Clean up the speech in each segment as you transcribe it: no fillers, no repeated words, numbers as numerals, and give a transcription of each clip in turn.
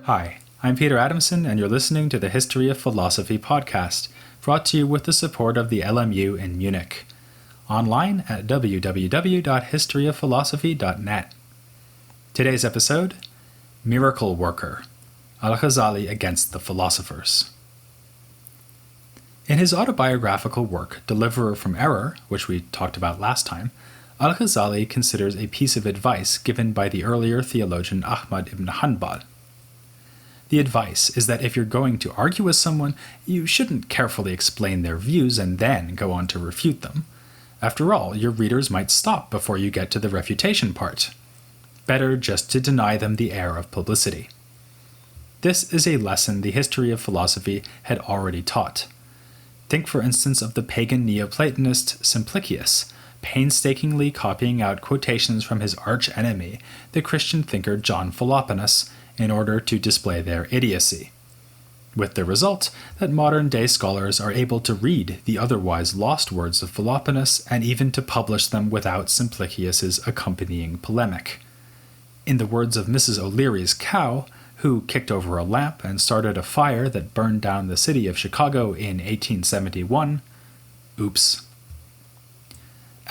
Hi, I'm Peter Adamson, and you're listening to the History of Philosophy podcast, brought to you with the support of the LMU in Munich. Online at www.historyofphilosophy.net. Today's episode, Miracle Worker, al-Ghazali against the Philosophers. In his autobiographical work, Deliverer from Error, which we talked about last time, al-Ghazali considers a piece of advice given by the earlier theologian Ahmad ibn Hanbal. The advice is that if you're going to argue with someone, you shouldn't carefully explain their views and then go on to refute them. After all, your readers might stop before you get to the refutation part. Better just to deny them the air of publicity. This is a lesson the history of philosophy had already taught. Think, for instance, of the pagan Neoplatonist Simplicius, painstakingly copying out quotations from his arch-enemy, the Christian thinker John Philoponus, in order to display their idiocy. With the result that modern-day scholars are able to read the otherwise lost words of Philoponus and even to publish them without Simplicius's accompanying polemic. In the words of Mrs. O'Leary's cow, who kicked over a lamp and started a fire that burned down the city of Chicago in 1871, oops.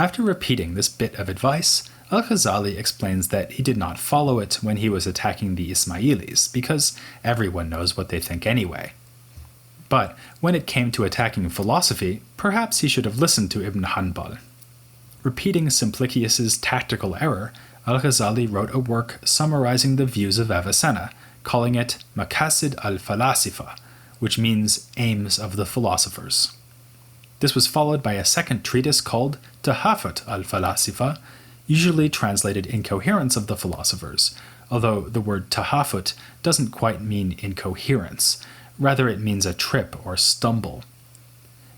After repeating this bit of advice, al-Ghazali explains that he did not follow it when he was attacking the Ismailis, because everyone knows what they think anyway. But when it came to attacking philosophy, perhaps he should have listened to Ibn Hanbal. Repeating Simplicius's tactical error, al-Ghazali wrote a work summarizing the views of Avicenna, calling it Maqasid al-Falasifa, which means aims of the philosophers. This was followed by a second treatise called Tahafut al-Falasifa, usually translated Incoherence of the Philosophers, although the word tahafut doesn't quite mean incoherence, rather it means a trip or stumble.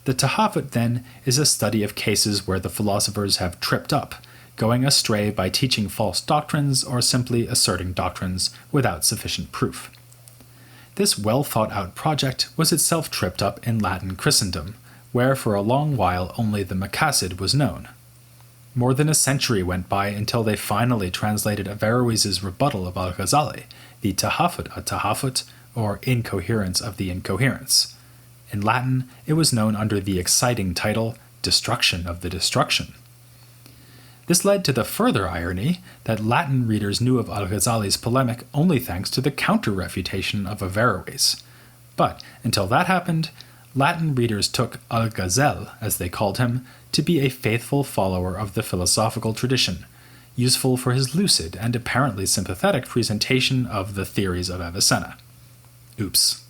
The tahafut, then, is a study of cases where the philosophers have tripped up, going astray by teaching false doctrines or simply asserting doctrines without sufficient proof. This well-thought-out project was itself tripped up in Latin Christendom, where for a long while only the Maqasid was known. More than a century went by until they finally translated Averroes's rebuttal of al-Ghazali, the Tahafut at-Tahafut, or Incoherence of the Incoherence. In Latin, it was known under the exciting title, Destruction of the Destruction. This led to the further irony that Latin readers knew of al-Ghazali's polemic only thanks to the counter-refutation of Averroes. But until that happened, Latin readers took al-Ghazel, as they called him, to be a faithful follower of the philosophical tradition, useful for his lucid and apparently sympathetic presentation of the theories of Avicenna. Oops.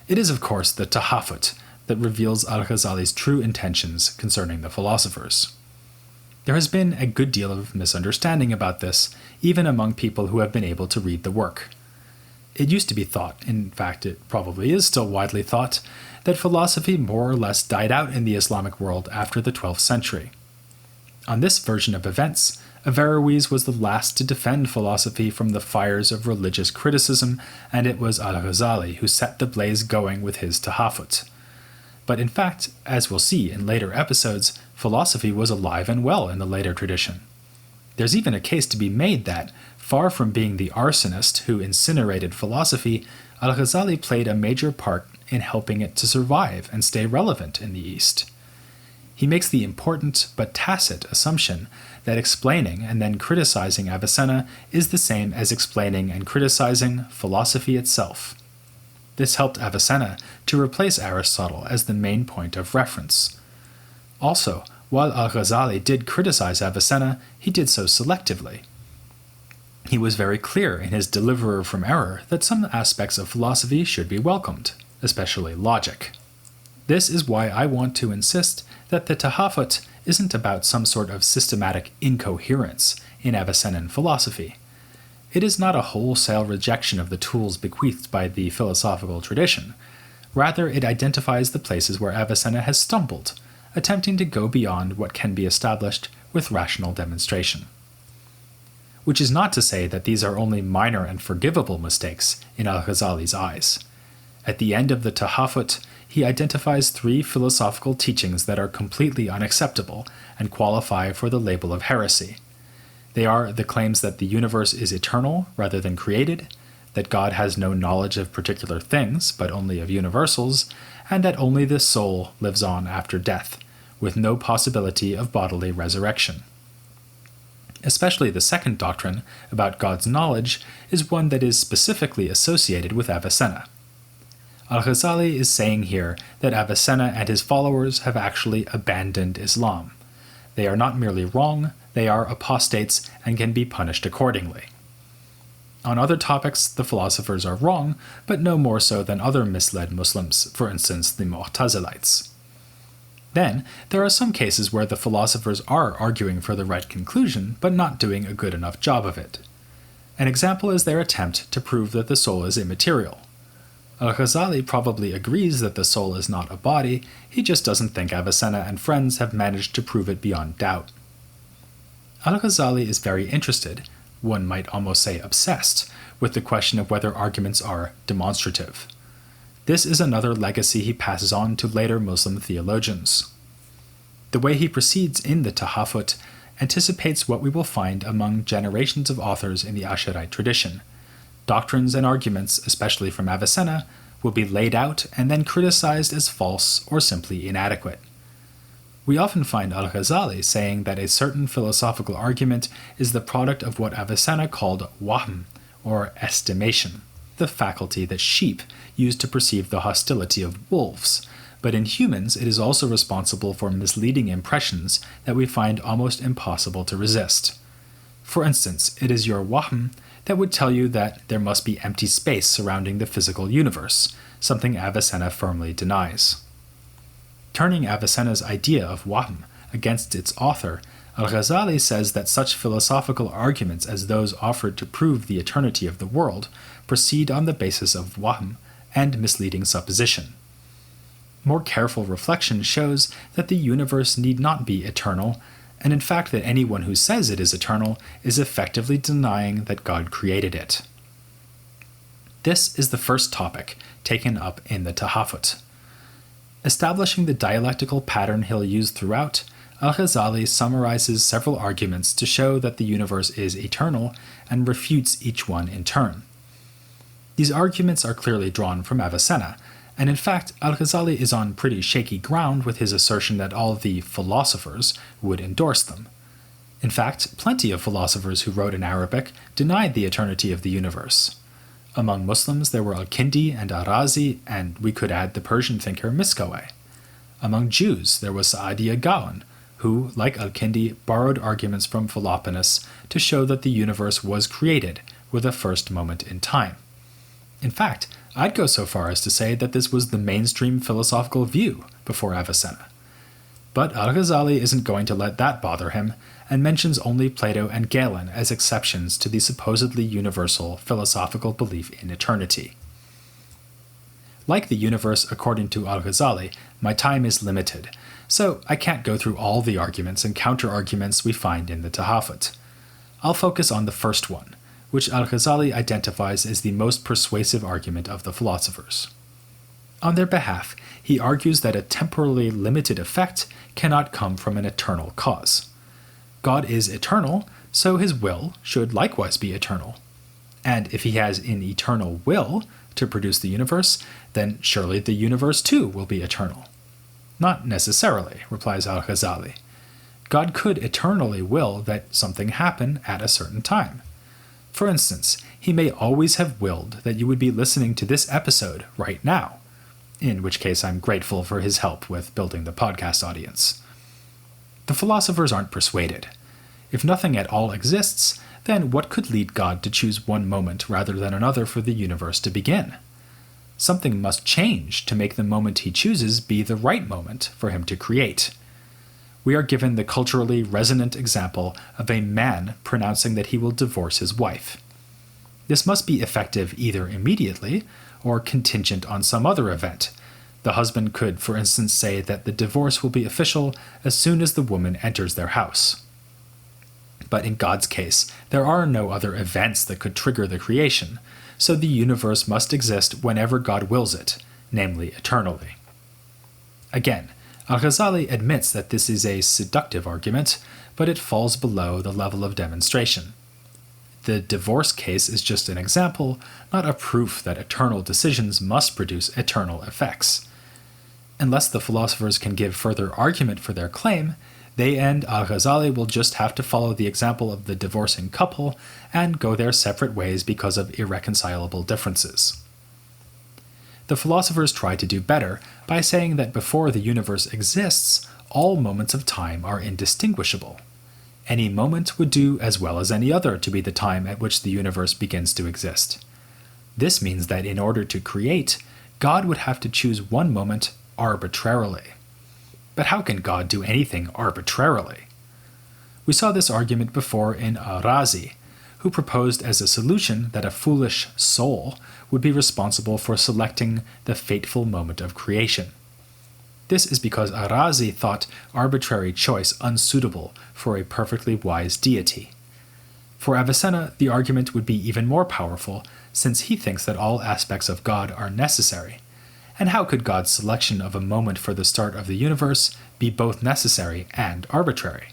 It is, of course, the Tahafut that reveals al-Ghazali's true intentions concerning the philosophers. There has been a good deal of misunderstanding about this, even among people who have been able to read the work. It used to be thought, in fact it probably is still widely thought, that philosophy more or less died out in the Islamic world after the 12th century. On this version of events, Averroes was the last to defend philosophy from the fires of religious criticism, and it was al-Ghazali who set the blaze going with his Tahafut. But in fact, as we'll see in later episodes, philosophy was alive and well in the later tradition. There's even a case to be made that, far from being the arsonist who incinerated philosophy, al-Ghazali played a major part in helping it to survive and stay relevant in the East. He makes the important but tacit assumption that explaining and then criticizing Avicenna is the same as explaining and criticizing philosophy itself. This helped Avicenna to replace Aristotle as the main point of reference. Also, while al-Ghazali did criticize Avicenna, he did so selectively. He was very clear in his Deliverer from Error that some aspects of philosophy should be welcomed, especially logic. This is why I want to insist that the Tahafut isn't about some sort of systematic incoherence in Avicennan philosophy. It is not a wholesale rejection of the tools bequeathed by the philosophical tradition. Rather, it identifies the places where Avicenna has stumbled, attempting to go beyond what can be established with rational demonstration. Which is not to say that these are only minor and forgivable mistakes in al-Ghazali's eyes. At the end of the Tahafut, he identifies 3 philosophical teachings that are completely unacceptable and qualify for the label of heresy. They are the claims that the universe is eternal rather than created, that God has no knowledge of particular things, but only of universals, and that only the soul lives on after death, with no possibility of bodily resurrection. Especially the second doctrine, about God's knowledge, is one that is specifically associated with Avicenna. Al-Ghazali is saying here that Avicenna and his followers have actually abandoned Islam. They are not merely wrong, they are apostates and can be punished accordingly. On other topics, the philosophers are wrong, but no more so than other misled Muslims, for instance the Mu'tazilites. Then, there are some cases where the philosophers are arguing for the right conclusion, but not doing a good enough job of it. An example is their attempt to prove that the soul is immaterial. Al-Ghazali probably agrees that the soul is not a body, he just doesn't think Avicenna and friends have managed to prove it beyond doubt. Al-Ghazali is very interested, one might almost say obsessed, with the question of whether arguments are demonstrative. This is another legacy he passes on to later Muslim theologians. The way he proceeds in the Tahafut anticipates what we will find among generations of authors in the Asharite tradition. Doctrines and arguments, especially from Avicenna, will be laid out and then criticized as false or simply inadequate. We often find al-Ghazali saying that a certain philosophical argument is the product of what Avicenna called wahm, or estimation, the faculty that sheep use to perceive the hostility of wolves, but in humans it is also responsible for misleading impressions that we find almost impossible to resist. For instance, it is your wahm that would tell you that there must be empty space surrounding the physical universe, something Avicenna firmly denies. Turning Avicenna's idea of wahm against its author, al-Ghazali says that such philosophical arguments as those offered to prove the eternity of the world proceed on the basis of wahm and misleading supposition. More careful reflection shows that the universe need not be eternal, and in fact that anyone who says it is eternal is effectively denying that God created it. This is the first topic taken up in the Tahafut. Establishing the dialectical pattern he'll use throughout, al-Ghazali summarizes several arguments to show that the universe is eternal and refutes each one in turn. These arguments are clearly drawn from Avicenna, and in fact, al-Ghazali is on pretty shaky ground with his assertion that all the philosophers would endorse them. In fact, plenty of philosophers who wrote in Arabic denied the eternity of the universe. Among Muslims, there were al-Kindi and al-Razi, and we could add the Persian thinker Miskawayh. Among Jews, there was Sa'adi Gaon, who, like al-Kindi, borrowed arguments from Philoponus to show that the universe was created with a first moment in time. In fact, I'd go so far as to say that this was the mainstream philosophical view before Avicenna. But al-Ghazali isn't going to let that bother him, and mentions only Plato and Galen as exceptions to the supposedly universal philosophical belief in eternity. Like the universe according to al-Ghazali, my time is limited, so I can't go through all the arguments and counter-arguments we find in the Tahafut. I'll focus on the first one, which al-Ghazali identifies as the most persuasive argument of the philosophers. On their behalf, he argues that a temporally limited effect cannot come from an eternal cause. God is eternal, so his will should likewise be eternal. And if he has an eternal will to produce the universe, then surely the universe too will be eternal. Not necessarily, replies al-Ghazali. God could eternally will that something happen at a certain time. For instance, he may always have willed that you would be listening to this episode right now, in which case I'm grateful for his help with building the podcast audience. The philosophers aren't persuaded. If nothing at all exists, then what could lead God to choose one moment rather than another for the universe to begin? Something must change to make the moment he chooses be the right moment for him to create. We are given the culturally resonant example of a man pronouncing that he will divorce his wife. This must be effective either immediately or contingent on some other event. The husband could, for instance, say that the divorce will be official as soon as the woman enters their house. But in God's case, there are no other events that could trigger the creation, so the universe must exist whenever God wills it, namely eternally. Again, al-Ghazali admits that this is a seductive argument, but it falls below the level of demonstration. The divorce case is just an example, not a proof that eternal decisions must produce eternal effects. Unless the philosophers can give further argument for their claim, they and al-Ghazali will just have to follow the example of the divorcing couple and go their separate ways because of irreconcilable differences. The philosophers try to do better by saying that before the universe exists, all moments of time are indistinguishable. Any moment would do as well as any other to be the time at which the universe begins to exist. This means that in order to create, God would have to choose one moment arbitrarily. But how can God do anything arbitrarily? We saw this argument before in al-Razi, who proposed as a solution that a foolish soul would be responsible for selecting the fateful moment of creation. This is because al-Razi thought arbitrary choice unsuitable for a perfectly wise deity. For Avicenna, the argument would be even more powerful, since he thinks that all aspects of God are necessary. And how could God's selection of a moment for the start of the universe be both necessary and arbitrary?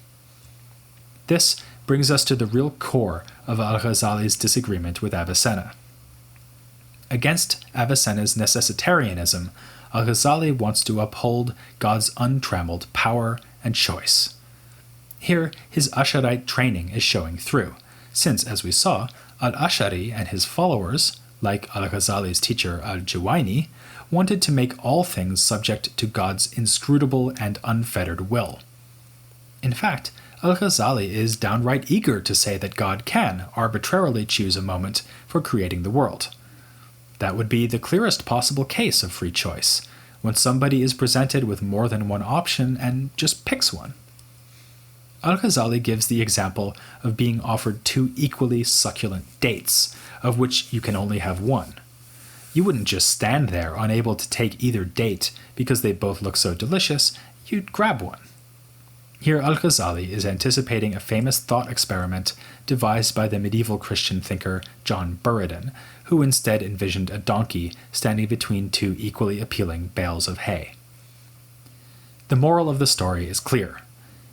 This brings us to the real core of al-Ghazali's disagreement with Avicenna. Against Avicenna's necessitarianism, al-Ghazali wants to uphold God's untrammeled power and choice. Here, his Asharite training is showing through, since, as we saw, al-Ashari and his followers, like al-Ghazali's teacher al-Juwayni, wanted to make all things subject to God's inscrutable and unfettered will. In fact, al-Ghazali is downright eager to say that God can arbitrarily choose a moment for creating the world. That would be the clearest possible case of free choice, when somebody is presented with more than one option and just picks one. Al-Ghazali gives the example of being offered two equally succulent dates, of which you can only have one. You wouldn't just stand there unable to take either date because they both look so delicious, you'd grab one. Here al-Ghazali is anticipating a famous thought experiment devised by the medieval Christian thinker John Buridan, who instead envisioned a donkey standing between two equally appealing bales of hay. The moral of the story is clear.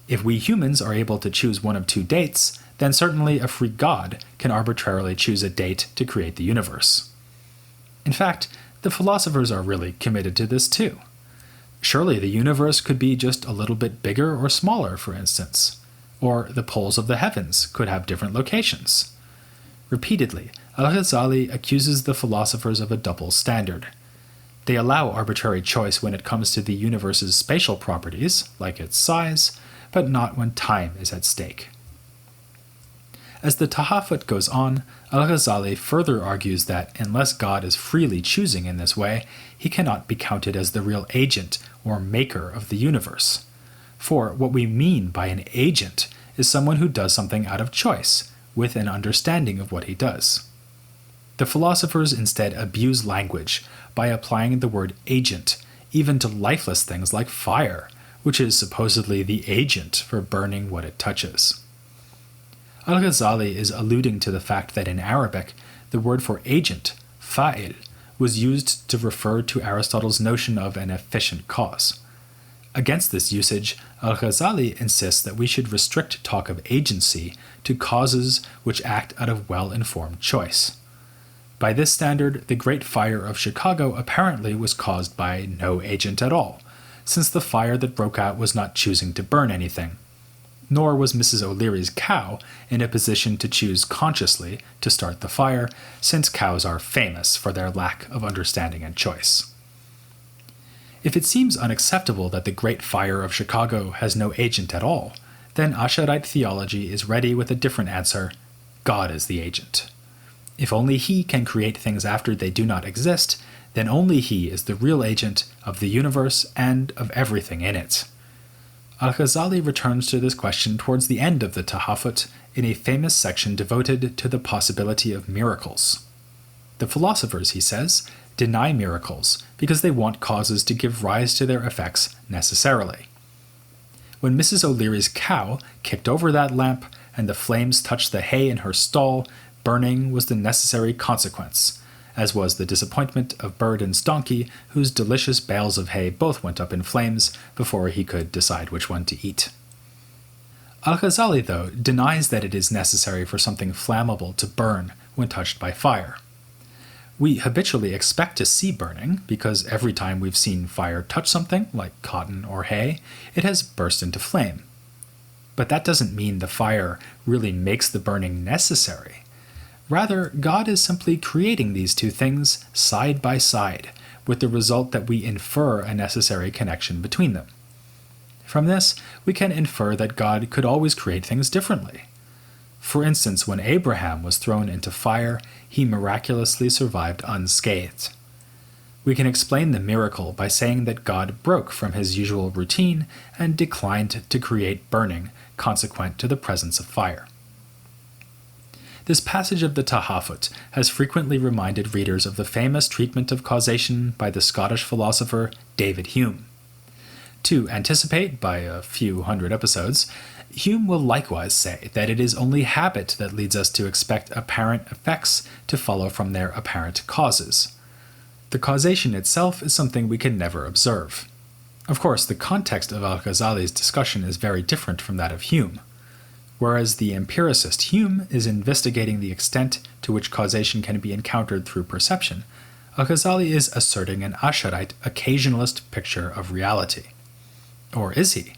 If we humans are able to choose one of two dates, then certainly a free God can arbitrarily choose a date to create the universe. In fact, the philosophers are really committed to this too. Surely the universe could be just a little bit bigger or smaller, for instance. Or the poles of the heavens could have different locations. Repeatedly, al-Ghazali accuses the philosophers of a double standard. They allow arbitrary choice when it comes to the universe's spatial properties, like its size, but not when time is at stake. As the Tahafut goes on, al-Ghazali further argues that unless God is freely choosing in this way, he cannot be counted as the real agent or maker of the universe. For what we mean by an agent is someone who does something out of choice, with an understanding of what he does. The philosophers instead abuse language by applying the word agent even to lifeless things like fire, which is supposedly the agent for burning what it touches. Al-Ghazali is alluding to the fact that in Arabic, the word for agent, fa'il, was used to refer to Aristotle's notion of an efficient cause. Against this usage, al-Ghazali insists that we should restrict talk of agency to causes which act out of well-informed choice. By this standard, the Great Fire of Chicago apparently was caused by no agent at all, since the fire that broke out was not choosing to burn anything. Nor was Mrs. O'Leary's cow in a position to choose consciously to start the fire, since cows are famous for their lack of understanding and choice. If it seems unacceptable that the Great Fire of Chicago has no agent at all, then Asharite theology is ready with a different answer: God is the agent. If only he can create things after they do not exist, then only he is the real agent of the universe and of everything in it. Al-Ghazali returns to this question towards the end of the Tahafut in a famous section devoted to the possibility of miracles. The philosophers, he says, deny miracles because they want causes to give rise to their effects necessarily. When Mrs. O'Leary's cow kicked over that lamp and the flames touched the hay in her stall, burning was the necessary consequence, as was the disappointment of Buridan's donkey, whose delicious bales of hay both went up in flames before he could decide which one to eat. Al-Ghazali, though, denies that it is necessary for something flammable to burn when touched by fire. We habitually expect to see burning because every time we've seen fire touch something, like cotton or hay, it has burst into flame. But that doesn't mean the fire really makes the burning necessary. Rather, God is simply creating these two things side by side, with the result that we infer a necessary connection between them. From this, we can infer that God could always create things differently. For instance, when Abraham was thrown into fire, he miraculously survived unscathed. We can explain the miracle by saying that God broke from his usual routine and declined to create burning consequent to the presence of fire. This passage of the Tahafut has frequently reminded readers of the famous treatment of causation by the Scottish philosopher David Hume. To anticipate by a few hundred episodes, Hume will likewise say that it is only habit that leads us to expect apparent effects to follow from their apparent causes. The causation itself is something we can never observe. Of course, the context of al-Ghazali's discussion is very different from that of Hume. Whereas the empiricist Hume is investigating the extent to which causation can be encountered through perception, al-Ghazali is asserting an Asharite occasionalist picture of reality. Or is he?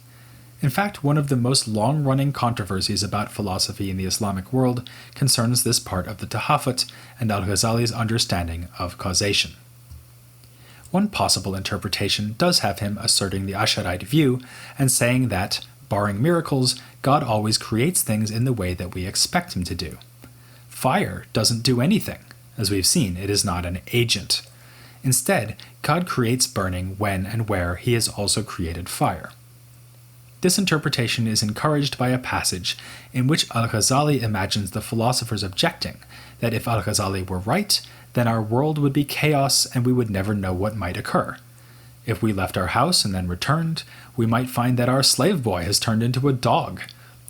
In fact, one of the most long-running controversies about philosophy in the Islamic world concerns this part of the Tahafut and al-Ghazali's understanding of causation. One possible interpretation does have him asserting the Asharite view and saying that, barring miracles, God always creates things in the way that we expect him to do. Fire doesn't do anything. As we've seen, it is not an agent. Instead, God creates burning when and where he has also created fire. This interpretation is encouraged by a passage in which al-Ghazali imagines the philosophers objecting that if al-Ghazali were right, then our world would be chaos and we would never know what might occur. If we left our house and then returned, we might find that our slave boy has turned into a dog,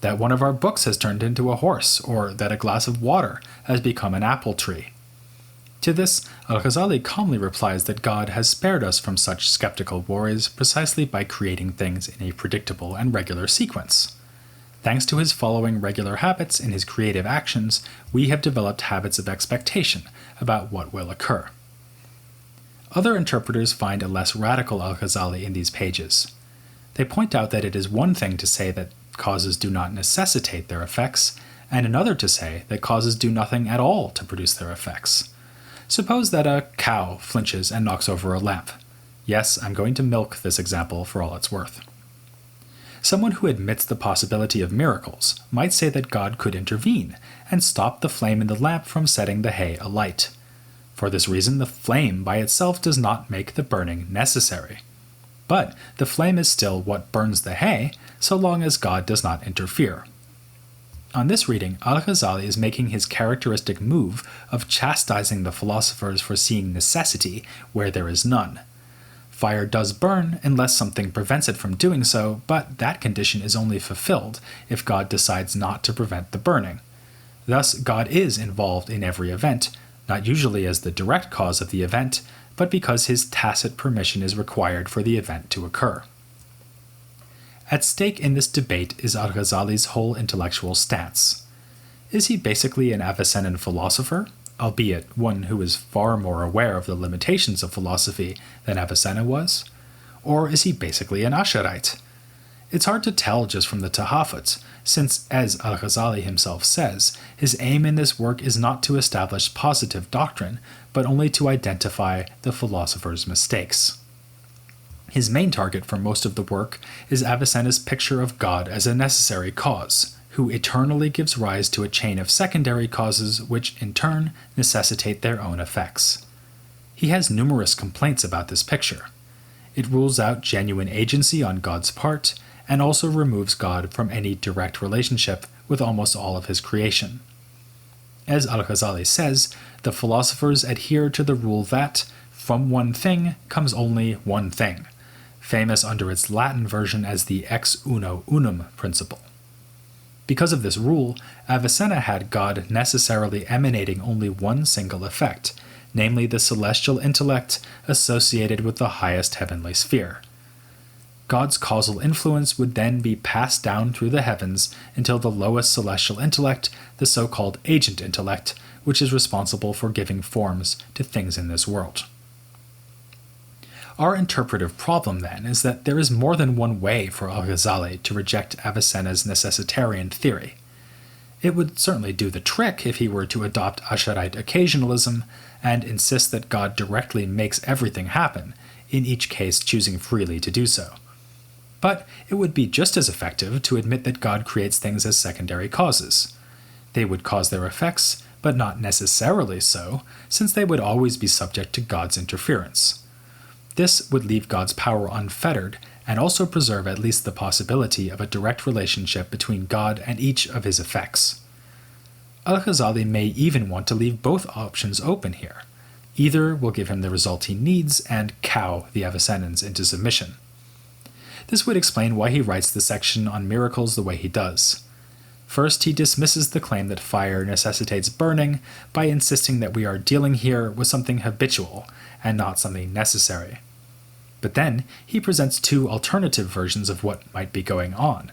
that one of our books has turned into a horse, or that a glass of water has become an apple tree. To this, al-Ghazali calmly replies that God has spared us from such skeptical worries precisely by creating things in a predictable and regular sequence. Thanks to his following regular habits in his creative actions, we have developed habits of expectation about what will occur. Other interpreters find a less radical al-Ghazali in these pages. They point out that it is one thing to say that causes do not necessitate their effects, and another to say that causes do nothing at all to produce their effects. Suppose that a cow flinches and knocks over a lamp. Yes, I'm going to milk this example for all it's worth. Someone who admits the possibility of miracles might say that God could intervene and stop the flame in the lamp from setting the hay alight. For this reason, the flame by itself does not make the burning necessary. But the flame is still what burns the hay, so long as God does not interfere. On this reading, al-Ghazali is making his characteristic move of chastising the philosophers for seeing necessity where there is none. Fire does burn unless something prevents it from doing so, but that condition is only fulfilled if God decides not to prevent the burning. Thus, God is involved in every event, not usually as the direct cause of the event, but because his tacit permission is required for the event to occur. At stake in this debate is al-Ghazali's whole intellectual stance. Is he basically an Avicennan philosopher, albeit one who is far more aware of the limitations of philosophy than Avicenna was? Or is he basically an Asharite? It's hard to tell just from the Tahafut, since, as al-Ghazali himself says, his aim in this work is not to establish positive doctrine, but only to identify the philosopher's mistakes. His main target for most of the work is Avicenna's picture of God as a necessary cause, who eternally gives rise to a chain of secondary causes which, in turn, necessitate their own effects. He has numerous complaints about this picture. It rules out genuine agency on God's part, and also removes God from any direct relationship with almost all of his creation. As al-Ghazali says, the philosophers adhere to the rule that, from one thing comes only one thing, famous under its Latin version as the ex uno unum principle. Because of this rule, Avicenna had God necessarily emanating only one single effect, namely the celestial intellect associated with the highest heavenly sphere. God's causal influence would then be passed down through the heavens until the lowest celestial intellect, the so-called agent intellect, which is responsible for giving forms to things in this world. Our interpretive problem, then, is that there is more than one way for al-Ghazali to reject Avicenna's necessitarian theory. It would certainly do the trick if he were to adopt Asharite occasionalism and insist that God directly makes everything happen, in each case choosing freely to do so. But it would be just as effective to admit that God creates things as secondary causes. They would cause their effects, but not necessarily so, since they would always be subject to God's interference. This would leave God's power unfettered and also preserve at least the possibility of a direct relationship between God and each of his effects. Al-Ghazali may even want to leave both options open here. Either will give him the result he needs and cow the Avicennans into submission. This would explain why he writes the section on miracles the way he does. First, he dismisses the claim that fire necessitates burning by insisting that we are dealing here with something habitual and not something necessary. But then, he presents two alternative versions of what might be going on,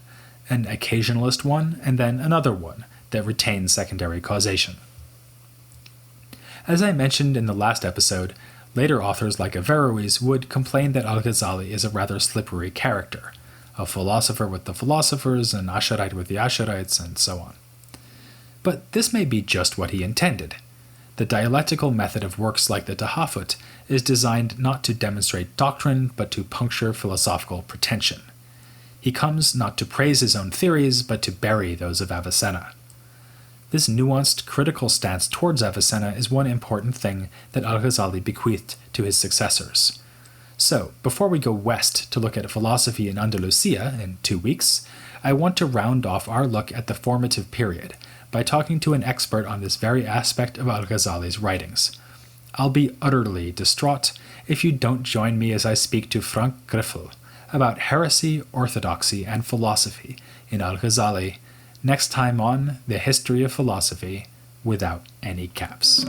an occasionalist one and then another one that retains secondary causation. As I mentioned in the last episode, later authors like Averroes would complain that al-Ghazali is a rather slippery character, a philosopher with the philosophers, an Asharite with the Asharites, and so on. But this may be just what he intended. The dialectical method of works like the Tahafut is designed not to demonstrate doctrine, but to puncture philosophical pretension. He comes not to praise his own theories, but to bury those of Avicenna. This nuanced, critical stance towards Avicenna is one important thing that al-Ghazali bequeathed to his successors. So, before we go west to look at philosophy in Andalusia in 2 weeks, I want to round off our look at the formative period by talking to an expert on this very aspect of al-Ghazali's writings. I'll be utterly distraught if you don't join me as I speak to Frank Griffel about heresy, orthodoxy, and philosophy in al-Ghazali next time on The History of Philosophy Without Any Caps.